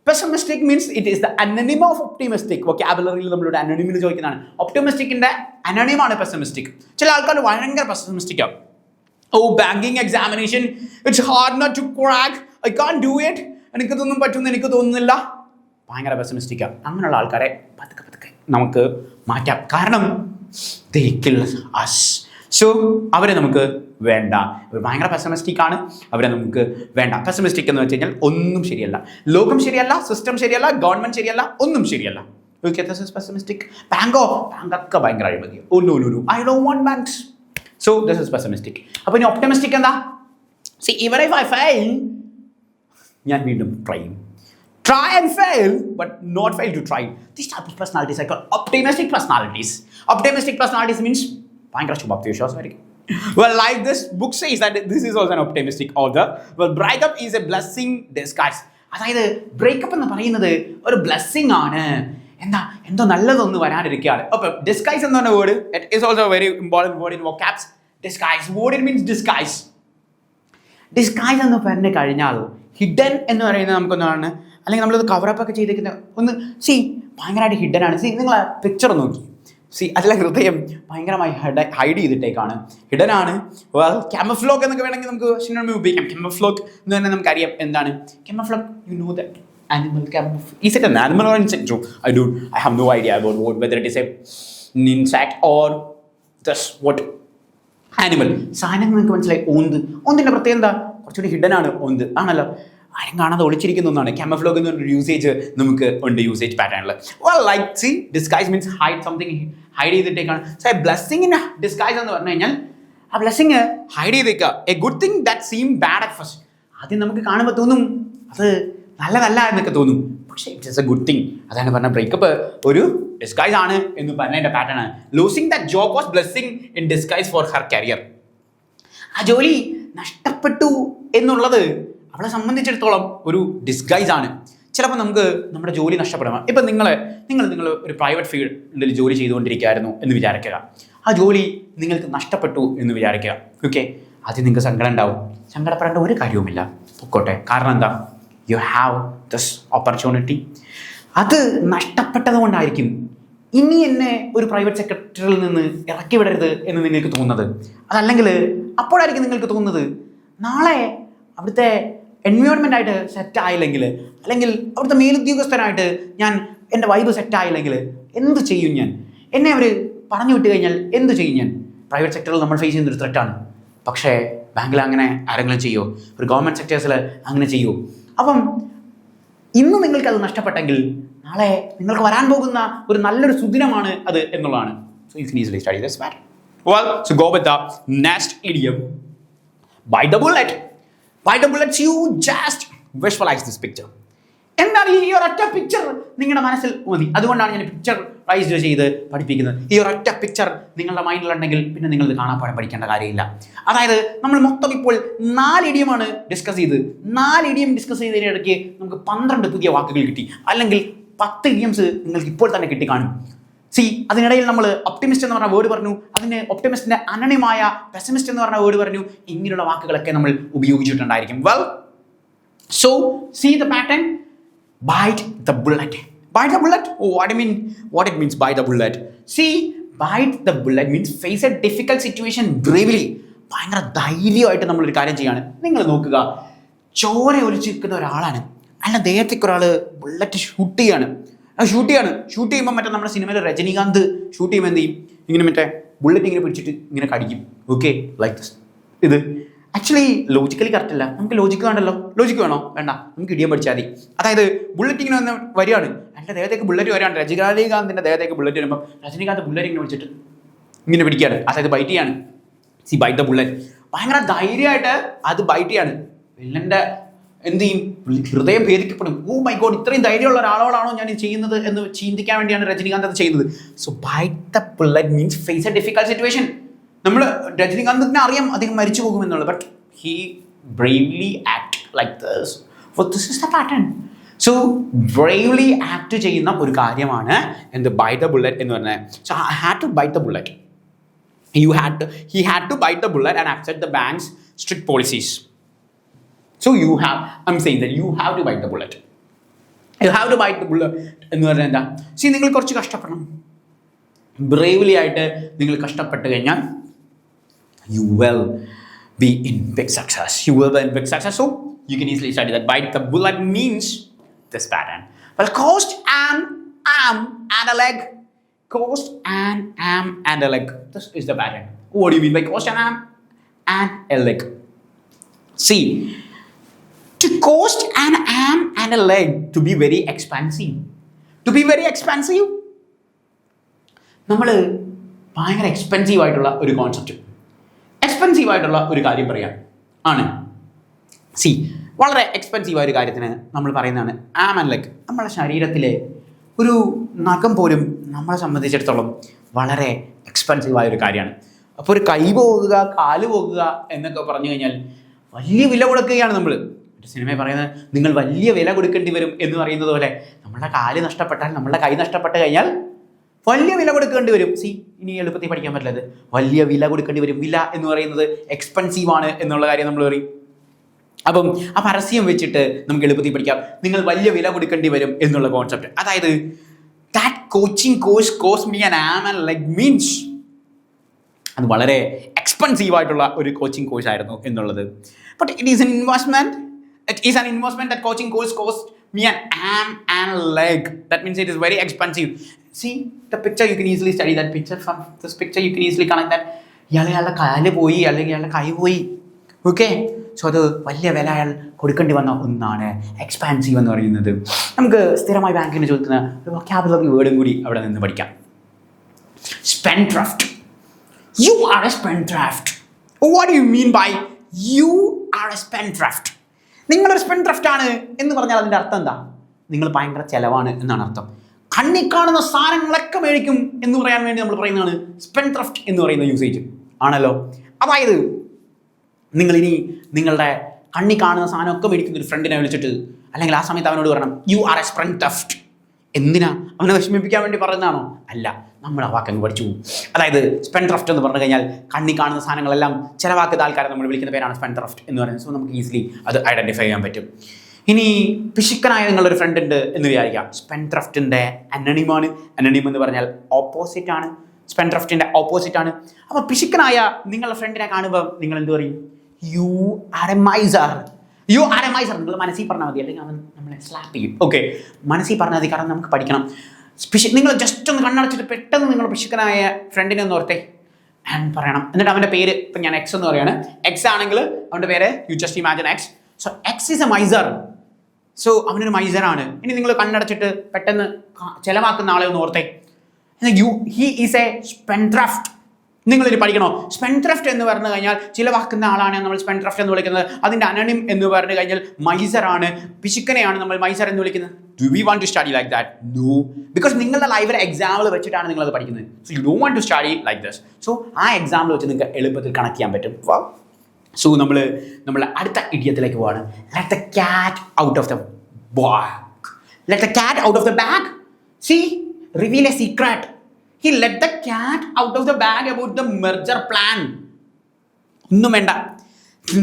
Pessimistic means it is the അനണിമ ഓഫ് ഒപ്റ്റിമിസ്റ്റിക്. വൊക്കാബുലറിയിൽ നമ്മളുടെ അനണിമിൽ ചോദിക്കുന്നതാണ്. ഒപ്റ്റിമിസ്റ്റിക്കിന്റെ അനണിമാണ് പെസിമിസ്റ്റിക്. ചില ആൾക്കാർ ഭയങ്കര പെസിമിസ്റ്റിക് ആണ്. Oh, banking examination it's hard not to crack, I can't do it, എനിക്കിതൊന്നും പറ്റുമെന്ന് എനിക്ക് തോന്നുന്നില്ല. ഭയങ്കര പെസിമിസ്റ്റിക്കാണ്. അങ്ങനെയുള്ള ആൾക്കാരെ പതുക്കെ നമുക്ക് മാറ്റാം. കാരണം they kill us. സോ അവരെ നമുക്ക് വേണ്ട. അവർ ഭയങ്കര പെസിമിസ്റ്റിക് ആണ്, അവരെ നമുക്ക് വേണ്ട. പെസിമിസ്റ്റിക് എന്ന് വെച്ച് കഴിഞ്ഞാൽ ഒന്നും ശരിയല്ല, ലോകം ശരിയല്ല, സിസ്റ്റം ശരിയല്ല, ഗവൺമെന്റ് ശരിയല്ല, ഒന്നും ശരിയല്ല. Okay, this is pessimistic. ബാങ്കൊക്കെ ഭയങ്കര അഴിമതി. Oh no, I don't want banks. So this is pessimistic. അപ്പോൾ ഇനി ഒപ്റ്റിമിസ്റ്റിക് എന്താ? See, even if I fail, ഞാൻ വീണ്ടും try and fail, but not fail to try. These type of personalities are called optimistic personalities. Optimistic personalities means ഭയങ്കര ശുഭാപ്തിവിശ്വാസമായിരിക്കും. Well, like this book says that this is also an optimistic author. Well, breakup is a blessing disguised. അതായത് breakup എന്ന് പറയുന്നത് ഒരു blessing ആണ്. എന്തോ നല്ലതൊന്ന് വരാനിരിക്കുകയാണ്. അപ്പോൾ disguise എന്ന് പറഞ്ഞ word it is also very important word in vocabs. Disguise, what it means disguise? Disguise എന്ന് പറഞ്ഞു കഴിഞ്ഞാൽ ഹിഡൻ എന്ന് പറയുന്നത് നമുക്കൊന്നാണ്, അല്ലെങ്കിൽ നമ്മളത് കവറപ്പ് ഒക്കെ ചെയ്തേക്കുന്ന ഒന്ന് ഭയങ്കരമായിട്ട് ഹിഡൻ ആണ്. നിങ്ങൾ ആ പിക്ചർ നോക്കി, അതിലെ ഹൃദയം ഭയങ്കരമായി ഹൈഡ് ചെയ്തിട്ടേക്കാണ്, ഹിഡൻ ആണ്. ക്യാമഫ്ലോഗ് എന്നൊക്കെ വേണമെങ്കിൽ നമുക്ക് സിനോണിം ഉപയോഗിക്കാം. ക്യാമഫ്ലോഗ് എന്ന് തന്നെ നമുക്കറിയാം എന്താണ് camouflage. You know that animal camouflage. Is it an animal or insect? I have no idea about whether it is an insect or just what animal. സാധനം നിങ്ങൾക്ക് മനസ്സിലായി. ഓന്തിൻ്റെ പ്രത്യേകത എന്താ? കുറച്ചുകൂടി ഹിഡൻ ആണ് ഓന്ത്, ആണല്ലോ. ആരും കാണാതെ ഒളിച്ചിരിക്കുന്ന ഒന്നാണ്. ക്യാമഫ്ലോഗ് എന്ന് പറഞ്ഞൊരു യൂസേജ് നമുക്ക് ഉണ്ട്, യൂസേജ് പാറ്റേണിൽ. Disguise means hide something, hide ചെയ്തിട്ടേക്കാണ്. സോ ബ്ലെസ്സിങ് ഇൻ ഡിസ്ഗൈസ് എന്ന് പറഞ്ഞു കഴിഞ്ഞാൽ ആ ബ്ലെസ്സിങ് ഹൈഡ് ചെയ്തേക്കുക. A good thing that seem bad at first. ആദ്യം നമുക്ക് കാണുമ്പോൾ തോന്നും അത് നല്ലതല്ല എന്നൊക്കെ തോന്നും, പക്ഷേ ഇറ്റ്സ് എ ഗുഡ് തിങ്. അതാണ് പറഞ്ഞ ബ്രേക്കപ്പ് ഒരു ഡിസ്ഗൈസ് ആണ് എന്ന് പറഞ്ഞതിൻ്റെ പാറ്റേൺ ആണ്. Losing that job was blessing in disguise for her career. ആ ജോലി നഷ്ടപ്പെട്ടു എന്നുള്ളത് അവളെ സംബന്ധിച്ചിടത്തോളം ഒരു ഡിസ്ഗൈസ് ആണ്. ചിലപ്പോൾ നമുക്ക് നമ്മുടെ ജോലി നഷ്ടപ്പെടാം. ഇപ്പം നിങ്ങൾ ഒരു പ്രൈവറ്റ് ഫീൽഡിൽ ജോലി ചെയ്തുകൊണ്ടിരിക്കുകയായിരുന്നു എന്ന് വിചാരിക്കുക. ആ ജോലി നിങ്ങൾക്ക് നഷ്ടപ്പെട്ടു എന്ന് വിചാരിക്കുക. ഓക്കെ, ആദ്യം നിങ്ങൾക്ക് സങ്കടം ഉണ്ടാവും. സങ്കടപ്പെടേണ്ട ഒരു കാര്യവുമില്ല, പൊക്കോട്ടെ. കാരണം എന്താ? You have this opportunity. അത് നഷ്ടപ്പെട്ടത് കൊണ്ടായിരിക്കും ഇനി എന്നെ ഒരു പ്രൈവറ്റ് സെക്ടറിൽ നിന്ന് ഇറക്കി വിടരുത് എന്ന് നിങ്ങൾക്ക് തോന്നുന്നത്. അതല്ലെങ്കിൽ അപ്പോഴായിരിക്കും നിങ്ങൾക്ക് തോന്നുന്നത് നാളെ അവിടുത്തെ എൻവയോൺമെൻ്റ് ആയിട്ട് സെറ്റ് ആയില്ലെങ്കിൽ, അല്ലെങ്കിൽ അവിടുത്തെ മേലുദ്യോഗസ്ഥനായിട്ട് എൻ്റെ വൈബ് സെറ്റായില്ലെങ്കിൽ എന്ത് ചെയ്യും ഞാൻ? എന്നെ അവർ പറഞ്ഞു വിട്ട് കഴിഞ്ഞാൽ എന്ത് ചെയ്യും ഞാൻ? പ്രൈവറ്റ് സെക്ടറിൽ നമ്മൾ ഫേസ് ചെയ്യുന്നൊരു ത്രെറ്റാണ്. പക്ഷേ ബാങ്കിൽ അങ്ങനെ ആരെങ്കിലും ചെയ്യുമോ? ഒരു ഗവൺമെൻറ് സെക്ടേഴ്സിൽ അങ്ങനെ ചെയ്യുമോ? അപ്പം ഇന്ന് നിങ്ങൾക്കത് നഷ്ടപ്പെട്ടെങ്കിൽ നാളെ നിങ്ങൾക്ക് വരാൻ പോകുന്ന ഒരു നല്ലൊരു സുദിനമാണ് അത് എന്നുള്ളതാണ്. So you can easily study this matter. Well, so go with the next idiom, byte the bullet. Bite the bullets, you just visualize this picture. എന്താണ് ഈ ഒരൊറ്റ പിക്ചർ നിങ്ങളുടെ മനസ്സിൽ മതി. അതുകൊണ്ടാണ് ഞാൻ പിക്ചർ റൈസ് ചെയ്ത് പഠിപ്പിക്കുന്നത്. ഈ ഒരൊറ്റ പിക്ചർ നിങ്ങളുടെ മൈൻഡിലുണ്ടെങ്കിൽ പിന്നെ നിങ്ങൾ കാണാപ്പാടം പഠിക്കേണ്ട കാര്യമില്ല. അതായത് നമ്മൾ മൊത്തം ഇപ്പോൾ 4 ഇഡിയമാണ് ഡിസ്കസ് ചെയ്ത്. 4 ഇഡിയം ഡിസ്കസ് ചെയ്തതിനിടയ്ക്ക് നമുക്ക് 12 പുതിയ വാക്കുകൾ കിട്ടി, അല്ലെങ്കിൽ 10 ഇഡിയംസ് നിങ്ങൾക്ക് ഇപ്പോൾ തന്നെ കിട്ടിക്കാണും. അതിനിടയിൽ നമ്മൾ ഒപ്റ്റിമിസ്റ്റ് എന്ന് പറഞ്ഞ വേർഡ് പറഞ്ഞു, അതിന് ഒപ്റ്റിമിസ്റ്റിന്റെ അനന്യമായ പെസിമിസ്റ്റ് എന്ന് പറഞ്ഞ വേർഡ് പറഞ്ഞു. ഇങ്ങനെയുള്ള വാക്കുകളൊക്കെ നമ്മൾ ഉപയോഗിച്ചിട്ടുണ്ടായിരിക്കും. Well, so see the pattern. Bite the bullet. Bite the bullet? Oh, what it means bite the bullet? See, bite the bullet means face a difficult situation bravely. ഭയങ്കര ധൈര്യമായിട്ട് നമ്മളൊരു കാര്യം ചെയ്യാണ്. നിങ്ങൾ നോക്കുക, ചോര ഒലിച്ചിരിക്കുന്ന ഒരാളാണ്, അല്ല ദേഹത്തേക്ക് ഒരാൾ ബുള്ളറ്റ് ഷൂട്ട് ചെയ്യാണ്. ഷൂട്ട് ചെയ്യുമ്പോൾ മറ്റേ നമ്മുടെ സിനിമയിൽ രജനീകാന്ത് ഷൂട്ട് ചെയ്യുമ്പോൾ എന്ത് ചെയ്യും, ഇങ്ങനെ മറ്റേ ബുള്ളറ്റ് ഇങ്ങനെ പിടിച്ചിട്ട് ഇങ്ങനെ കടിക്കും. Okay, like this. ഇത് ആക്ച്വലി ലോജിക്കലി കറക്റ്റ് അല്ല. നമുക്ക് ലോജിക്ക് വേണ്ടല്ലോ. ലോജിക്ക് വേണോ? വേണ്ട, നമുക്ക് ഇടിയം പഠിച്ചാൽ മതി. അതായത് ബുള്ളറ്റ് ഇങ്ങനെ വന്ന് വരികയാണ്, എൻ്റെ ദേഹത്തേക്ക് ബുള്ളറ്റ് വരികയാണ്, രജനീകാന്തിൻ്റെ ദേഹത്തേക്ക് ബുള്ളറ്റ് വരുമ്പോൾ രജനീകാന്ത് ബുള്ളറ്റ് ഇങ്ങനെ പിടിച്ചിട്ട് ഇങ്ങനെ പിടിക്കുകയാണ്, അതായത് ബൈറ്റ് ചെയ്യാണ്. Byte the bullet. ഭയങ്കര ധൈര്യമായിട്ട് അത് ബൈറ്റ് ചെയ്യാണ്. വില്ലൻ്റെ എന്ത് ചെയ്യും, ഹൃദയം ഭേദിക്കപ്പെടും. ഓ മൈ ഗോഡ്, ഇത്രയും ധൈര്യമുള്ള ഒരാളോടാണോ ഞാൻ ഇത് ചെയ്യുന്നത് എന്ന് ചിന്തിക്കാൻ വേണ്ടിയാണ് രജനീകാന്ത് അത് ചെയ്യുന്നത്. So bite the bullet means face a difficult situation. നമ്മൾ രജനീകാന്തിനെ അറിയാം അദ്ദേഹം മരിച്ചു പോകുമെന്നുള്ളത്, but he bravely act like this. For this is the pattern. So bravely act ചെയ്യുന്ന ഒരു കാര്യമാണ് എന്ത്, ബൈറ്റ് ദ ബുള്ളറ്റ് എന്ന് പറഞ്ഞത്. So I had to bite the bullet. He had to bite the bullet and accept the bank's strict policies. So I'm saying that you have to bite the bullet. You have to bite the bullet എന്ന് പറഞ്ഞാൽ എന്താ? നിങ്ങൾ കുറച്ച് കഷ്ടപ്പെടണം. Bravely ആയിട്ട് നിങ്ങൾ കഷ്ടപ്പെട്ട് കഴിഞ്ഞാൽ you will be in big success. You will be in big success. So you can easily study that. Bite the bullet means this pattern. Well, cost an arm and a leg. Cost an arm and a leg. This is the pattern. What do you mean by cost an arm and a leg? See, to cost an arm and a leg to be very expensive. To be very expensive, നമ്മൾ ഭയങ്കര expensive ആയിട്ടുള്ള ഒരു concept, expensive ആയിട്ടുള്ള ഒരു കാര്യം പറയാം ആണ്. വളരെ എക്സ്പെൻസീവ് ആയ ഒരു കാര്യത്തിന് നമ്മൾ പറയുന്നതാണ് ആം ആൻഡ് ലെഗ്. നമ്മുടെ ശരീരത്തിലെ ഒരു നഖം പോലും നമ്മളെ സംബന്ധിച്ചിടത്തോളം വളരെ എക്സ്പെൻസീവായ ഒരു കാര്യമാണ്. അപ്പോൾ ഒരു കൈ പോകുക, കാല് പോകുക എന്നൊക്കെ പറഞ്ഞു കഴിഞ്ഞാൽ വലിയ വില കൊടുക്കുകയാണ് നമ്മൾ. ഒരു സിനിമയിൽ പറയുന്നത് നിങ്ങൾ വലിയ വില കൊടുക്കേണ്ടി വരും എന്ന് പറയുന്നത് പോലെ നമ്മളുടെ കാല് നഷ്ടപ്പെട്ടാൽ, നമ്മളുടെ കൈ നഷ്ടപ്പെട്ട് കഴിഞ്ഞാൽ വലിയ വില കൊടുക്കേണ്ടി വരും. ഇനി എളുപ്പത്തിൽ പഠിക്കാൻ പറ്റില്ലത്, വലിയ വില കൊടുക്കേണ്ടി വരും. വില എന്ന് പറയുന്നത് എക്സ്പെൻസീവാണ് എന്നുള്ള കാര്യം നമ്മൾ പറയും. അപ്പം ആ പരസ്യം വെച്ചിട്ട് നമുക്ക് എളുപ്പത്തിൽ പഠിക്കാം, നിങ്ങൾ വലിയ വില കൊടുക്കേണ്ടി വരും എന്നുള്ള കോൺസെപ്റ്റ്. അതായത് that coaching course cost me an am and leg means അത് വളരെ എക്സ്പെൻസീവ് ആയിട്ടുള്ള ഒരു കോച്ചിങ് കോഴ്സ് ആയിരുന്നു എന്നുള്ളത്. But it is N investment. It is an investment. That coaching course cost me an arm and leg. That means it is very expensive. See the picture, you can easily study that picture. From this picture you can easily connect that ഇയാളുടെ കാല് പോയി അല്ലെങ്കിൽ ഇയാളുടെ കൈ പോയി. Okay, so അത് വലിയ വില അയാൾ കൊടുക്കേണ്ടി വന്ന ഒന്നാണ് എക്സ്പാൻസീവ് എന്ന് പറയുന്നത്. നമുക്ക് സ്ഥിരമായി ബാങ്കിന് ചോദിക്കുന്ന ഒരു വൊക്കാബുലറി വേർഡും കൂടി അവിടെ നിന്ന് പഠിക്കാം. Spendthrift. You are a spendthrift. What do you mean by you are a spendthrift? നിങ്ങളൊരു സ്പെൻഡ്രഫ്റ്റ് ആണ് എന്ന് പറഞ്ഞാൽ അതിൻ്റെ അർത്ഥം എന്താ? നിങ്ങൾ ഭയങ്കര ചെലവാണ് എന്നാണ് അർത്ഥം. കണ്ണി കാണുന്ന സാധനങ്ങളൊക്കെ മേടിക്കും എന്ന് പറയാൻ വേണ്ടി നമ്മൾ പറയുന്നതാണ് സ്പെൻഡ്രഫ്റ്റ് എന്ന് പറയുന്ന യൂസേജ് ആണല്ലോ. അതായത് നിങ്ങളിനി നിങ്ങളുടെ കണ്ണി കാണുന്ന സാധനമൊക്കെ മേടിക്കുന്ന ഒരു ഫ്രണ്ടിനെ വിളിച്ചിട്ട് അല്ലെങ്കിൽ ആ സമയത്ത് അവനോട് പറയണം യു ആർ എ സ്പെൻഡ്രഫ്റ്റ്. എന്തിനാ? അവനെ വിഷമിപ്പിക്കാൻ വേണ്ടി പറയുന്നതാണോ? അല്ല, നമ്മൾ ആ വാക്കങ്ങ് പഠിച്ചു പോകും. അതായത് സ്പെൻഡ്രഫ്റ്റ് എന്ന് പറഞ്ഞു കഴിഞ്ഞാൽ കണ്ണി കാണുന്ന സാധനങ്ങളെല്ലാം ചിലവാക്കുന്ന ആൾക്കാരെ നമ്മൾ വിളിക്കുന്ന പേരാണ് സ്പെൻഡ്രഫ്റ്റ് എന്ന് പറയുന്നത്. സോ നമുക്ക് ഈസിലി അത് ഐഡൻറ്റിഫൈ ചെയ്യാൻ പറ്റും. ഇനി പിശുക്കനായ നിങ്ങളൊരു ഫ്രണ്ട് ഉണ്ട് എന്ന് വിചാരിക്കാം. സ്പെൻഡ്രഫ്റ്റിൻ്റെ അനണിമാണ്. അനണിം എന്ന് പറഞ്ഞാൽ ഓപ്പോസിറ്റ് ആണ്, സ്പെൻഡ്രഫ്റ്റിൻ്റെ ഓപ്പോസിറ്റ് ആണ്. അപ്പോൾ പിശുക്കനായ നിങ്ങളുടെ ഫ്രണ്ടിനെ കാണുമ്പോൾ നിങ്ങൾ എന്ത് പറയും? You are A miser. You are A miser. നിങ്ങൾ മനസ്സിൽ പറഞ്ഞാൽ മതി, അല്ലെങ്കിൽ അവൻ നമ്മളെ സ്ലാപ്പ് ചെയ്യും. ഓക്കെ, മനസ്സിൽ പറഞ്ഞാൽ മതി, കാരണം നമുക്ക് പഠിക്കണം. നിങ്ങൾ ജസ്റ്റ് ഒന്ന് കണ്ണടച്ചിട്ട് പെട്ടെന്ന് നിങ്ങൾ പിശുക്കനായ ഫ്രണ്ടിനെ ഒന്ന് ഓർത്തേ ആൻഡ് പറയണം. എന്നിട്ട് അവൻ്റെ പേര് ഇപ്പം ഞാൻ എക്സ് എന്ന് പറയാണ്. എക്സ് ആണെങ്കിൽ അവൻ്റെ പേര് you just imagine X. So X is a miser. So അവനൊരു മൈസറാണ്. ഇനി നിങ്ങൾ കണ്ണടച്ചിട്ട് പെട്ടെന്ന് ചിലവാക്കുന്ന ആളെ ഒന്ന് ഓർത്തേ. He is a spendthrift. നിങ്ങളിത് പഠിക്കണോ? സ്പെൻഡ്രഫ്റ്റ് എന്ന് പറഞ്ഞു കഴിഞ്ഞാൽ ചിലവാക്കുന്ന ആളാണ് നമ്മൾ സ്പെൻഡ്രഫ്റ്റ് എന്ന് വിളിക്കുന്നത്. അതിൻ്റെ അനണിം എന്ന് പറഞ്ഞു കഴിഞ്ഞാൽ മൈസറാണ്, പിശുക്കനെയാണ് നമ്മൾ മൈസർ എന്ന് വിളിക്കുന്നത്. Do we want to study like that? No. Because നിങ്ങളുടെ ലൈവിലെ എക്സാമ്പിൾ വെച്ചിട്ടാണ് നിങ്ങളത് പഠിക്കുന്നത്. So you don't want to study like this. So ആ എക്സാമ്പിൾ വെച്ച് നിങ്ങൾക്ക് എളുപ്പത്തിൽ കണക്ട് ചെയ്യാൻ പറ്റും. സോ നമ്മൾ അടുത്ത ഇഡിയത്തിലേക്ക് പോവാണ്. Let the cat out of the bag. Let the cat out of the bag. See, reveal a secret. He let the cat out of the bag about the merger plan. ഒന്നും വേണ്ട.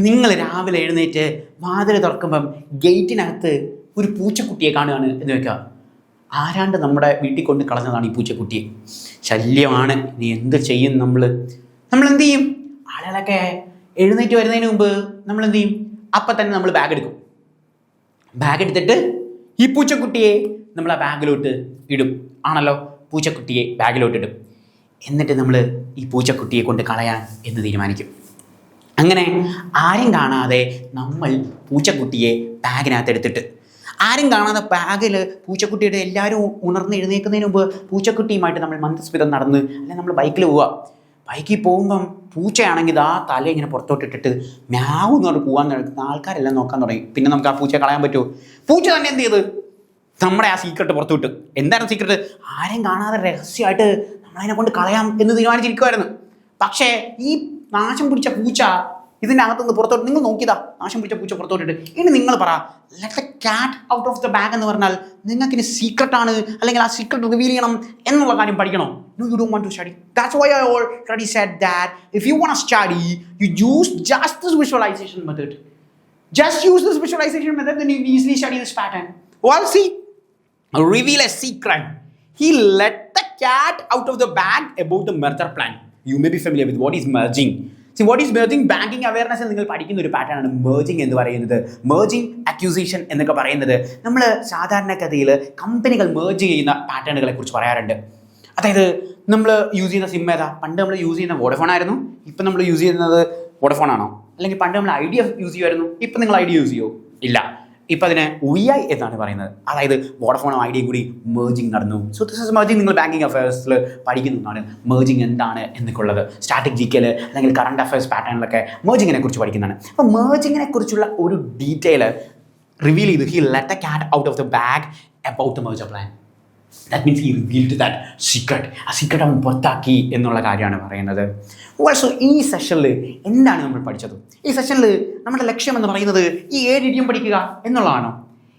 നിങ്ങൾ രാവിലെ എഴുന്നേറ്റ് വാതിൽ തുറക്കുമ്പം ഗേറ്റിനകത്ത് ഒരു പൂച്ചക്കുട്ടിയെ കാണുകയാണ് എന്ന് വെക്കുക. ആരാണ്ട് നമ്മുടെ വീട്ടിൽ കൊണ്ട് കളഞ്ഞതാണ് ഈ പൂച്ചക്കുട്ടിയെ. ശല്യമാണ്. നീ എന്ത് ചെയ്യും? നമ്മൾ എന്ത് ചെയ്യും? ആളുകളൊക്കെ എഴുന്നേറ്റ് വരുന്നതിന് മുമ്പ് നമ്മൾ എന്ത് ചെയ്യും? അപ്പം തന്നെ നമ്മൾ ബാഗ് എടുക്കും. ബാഗ് എടുത്തിട്ട് ഈ പൂച്ചക്കുട്ടിയെ നമ്മൾ ആ ബാഗിലോട്ട് ഇടും ആണല്ലോ. പൂച്ചക്കുട്ടിയെ ബാഗിലോട്ട് ഇടും. എന്നിട്ട് നമ്മൾ ഈ പൂച്ചക്കുട്ടിയെ കൊണ്ട് കളയാൻ എന്ന് തീരുമാനിക്കും. അങ്ങനെ ആരും കാണാതെ നമ്മൾ പൂച്ചക്കുട്ടിയെ ബാഗിനകത്ത് എടുത്തിട്ട്, ആരും കാണാതെ ബാഗിൽ പൂച്ചക്കുട്ടിയുടെ എല്ലാവരും ഉണർന്ന് എഴുന്നേൽക്കുന്നതിന് മുമ്പ് പൂച്ചക്കുട്ടിയുമായിട്ട് നമ്മൾ മന്ദസ്മിതം നടന്ന്, അല്ലെങ്കിൽ നമ്മൾ ബൈക്കിൽ പോവുക. ബൈക്കിൽ പോകുമ്പം പൂച്ചയാണെങ്കിൽ ആ തല ഇങ്ങനെ പുറത്തോട്ടിട്ടിട്ട് മ്യാവ് എന്ന് പറഞ്ഞ് പോകാൻ നടക്കുന്ന ആൾക്കാരെല്ലാം നോക്കാൻ തുടങ്ങി. പിന്നെ നമുക്ക് ആ പൂച്ചയെ കളയാൻ പറ്റുമോ? പൂച്ച തന്നെ എന്ത് ചെയ്ത് നമ്മുടെ ആ സീക്രട്ട് പുറത്തു വിട്ട്. എന്താണ് സീക്രട്ട്? ആരും കാണാതെ രഹസ്യമായിട്ട് നമ്മളതിനെ കൊണ്ട് കളയാം എന്ന് തീരുമാനിച്ചിരിക്കുമായിരുന്നു. പക്ഷേ ഈ നാശം പിടിച്ച പൂച്ച ഇതിൻ്റെ അകത്തുനിന്ന് പുറത്തോട്ട്, നിങ്ങൾ നോക്കിയതാ നാശം പിടിച്ച പൂച്ച പുറത്തോട്ടിട്ട്. ഇനി നിങ്ങൾ പറ, let the cat out of the bag എന്ന് പറഞ്ഞാൽ നിങ്ങൾക്ക് ഇനി സീക്രട്ടാണ്, അല്ലെങ്കിൽ ആ സീക്രട്ട് റിവീൽ ചെയ്യണം എന്നുള്ള കാര്യം പഠിക്കണോ? No, you don't want to study. That's why I already said that if you want to study, you use just this visualization method. Just use this visualization method, then you can easily study this pattern. Well, see, reveal a secret. He let the cat out of the bag about the merger plan. You may be familiar with what is merging. See, what is merging? Banking awareness നിങ്ങൾ പഠിക്കുന്ന ഒരു pattern ആണ് merging എന്ന് പറയുന്നത്. merging, acquisition എന്നൊക്കെ പറയുന്നത് നമ്മൾ സാധാരണഗതിയിൽ കമ്പനികൾ merge ചെയ്യുന്ന പാറ്റേണുകളെ കുറിച്ച് പറയാറുണ്ട്. അതായത് നമ്മൾ യൂസ് ചെയ്യുന്ന സിം ഏതാ? പണ്ട് നമ്മൾ യൂസ് ചെയ്യുന്ന വോഡഫോൺ ആയിരുന്നു, ഇപ്പം നമ്മൾ യൂസ് ചെയ്യുന്നത് വോഡഫോൺ ആണോ? അല്ലെങ്കിൽ പണ്ട് നമ്മൾ ഐഡിയ യൂസ് ചെയ്യുമായിരുന്നു, ഇപ്പം നിങ്ങൾ ഐഡിയ യൂസ് ചെയ്യുമോ? ഇല്ല. ഇപ്പം അതിനെ VI എന്നാണ് പറയുന്നത്. അതായത് വോഡഫോണും ഐഡിയയും കൂടി merging നടന്നു. So this is merging. നിങ്ങൾ ബാങ്കിങ് അഫയേഴ്സിൽ പഠിക്കുന്നതാണ് merging എന്താണ് എന്നൊക്കെ ഉള്ളത്. സ്റ്റാറ്റിക് GK അല്ലെങ്കിൽ കറണ്ട് അഫയേഴ്സ് പാറ്റേണിലൊക്കെ mergingനെ കുറിച്ച് പഠിക്കുന്നതാണ്. അപ്പോൾ mergingനെ കുറിച്ചുള്ള ഒരു ഡീറ്റെയിൽ റിവീൽ ചെയ്തു. He let the cat out of the bag about the merger plan. That means he revealed that secret. ആ സീക്രട്ട് അവൻ പുറത്താക്കി എന്നുള്ള കാര്യമാണ് പറയുന്നത്. ഓൾസോ ഈ സെഷനിൽ എന്താണ് നമ്മൾ പഠിച്ചത്? ഈ സെഷനിൽ നമ്മുടെ ലക്ഷ്യം എന്ന് പറയുന്നത് ഈ 7 ഇഡിയം പഠിക്കുക എന്നുള്ളതാണോ?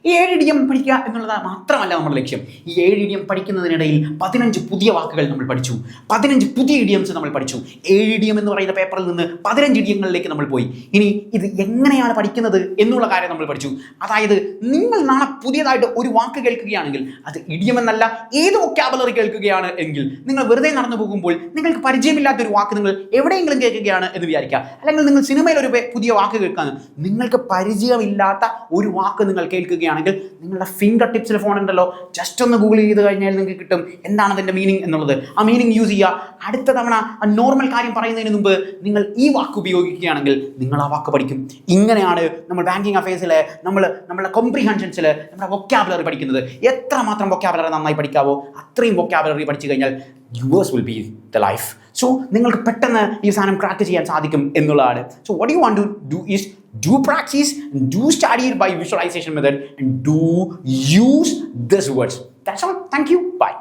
ഈ 7 ഇഡിയം പഠിക്കുക എന്നുള്ളത് മാത്രമല്ല നമ്മുടെ ലക്ഷ്യം. ഈ 7 ഇഡിയം പഠിക്കുന്നതിനിടയിൽ 15 പുതിയ വാക്കുകൾ നമ്മൾ പഠിച്ചു, 15 പുതിയ ഇഡിയംസ് നമ്മൾ പഠിച്ചു. 7 ഇഡിയം എന്ന് പറയുന്ന പേപ്പറിൽ നിന്ന് 15 ഇഡിയങ്ങളിലേക്ക് നമ്മൾ പോയി. ഇനി ഇത് എങ്ങനെയാണ് പഠിക്കുന്നത് എന്നുള്ള കാര്യം നമ്മൾ പഠിച്ചു. അതായത് നിങ്ങൾ നാളെ പുതിയതായിട്ട് ഒരു വാക്ക് കേൾക്കുകയാണെങ്കിൽ അത് ഇഡിയം എന്നല്ല, ഏത് വൊക്കാബുലറി കേൾക്കുകയാണ് എങ്കിൽ നിങ്ങൾ വെറുതെ നടന്നു പോകുമ്പോൾ നിങ്ങൾക്ക് പരിചയമില്ലാത്തൊരു വാക്ക് നിങ്ങൾ എവിടെയെങ്കിലും കേൾക്കുകയാണ് എന്ന് വിചാരിക്കുക. അല്ലെങ്കിൽ നിങ്ങൾ സിനിമയിൽ ഒരു പുതിയ വാക്ക് കേൾക്കാണ്, നിങ്ങൾക്ക് പരിചയമില്ലാത്ത ഒരു വാക്ക് നിങ്ങൾ കേൾക്കുകയാണ് ണെങ്കിൽ നിങ്ങളുടെ ഫിംഗർ ടിപ്സിൽ ഫോൺ ഉണ്ടല്ലോ, ജസ്റ്റ് ഒന്ന് ഗൂഗിൾ ചെയ്ത് കഴിഞ്ഞാൽ നിങ്ങൾക്ക് കിട്ടും എന്താണ് അതിൻ്റെ മീനിങ് എന്നുള്ളത്. ആ മീനിങ് യൂസ് ചെയ്യുക. അടുത്ത തവണ ആ നോർമൽ കാര്യം പറയുന്നതിന് മുമ്പ് നിങ്ങൾ ഈ വാക്ക് ഉപയോഗിക്കുകയാണെങ്കിൽ നിങ്ങൾ ആ വാക്ക് പഠിക്കും. ഇങ്ങനെയാണ് നമ്മൾ ബാങ്കിങ് അഫയേഴ്സിലെ നമ്മുടെ കോംപ്രിഹെൻഷൻസിൽ നമ്മുടെ വൊക്കാബുലറി പഠിക്കുന്നത്. എത്രമാത്രം വൊക്കാബുലറി നന്നായി പഠിക്കാവോ അത്രയും വൊക്കാബുലറി പഠിച്ചു കഴിഞ്ഞാൽ yours will be the life. So നിങ്ങൾക്ക് പെട്ടെന്ന് ഈ സാധനം ക്രാക്ക് ചെയ്യാൻ സാധിക്കും എന്നുള്ളതാണ്. So what you want to do is do practice and do study it by visualization method and do use these words. That's all. Thank you. Bye.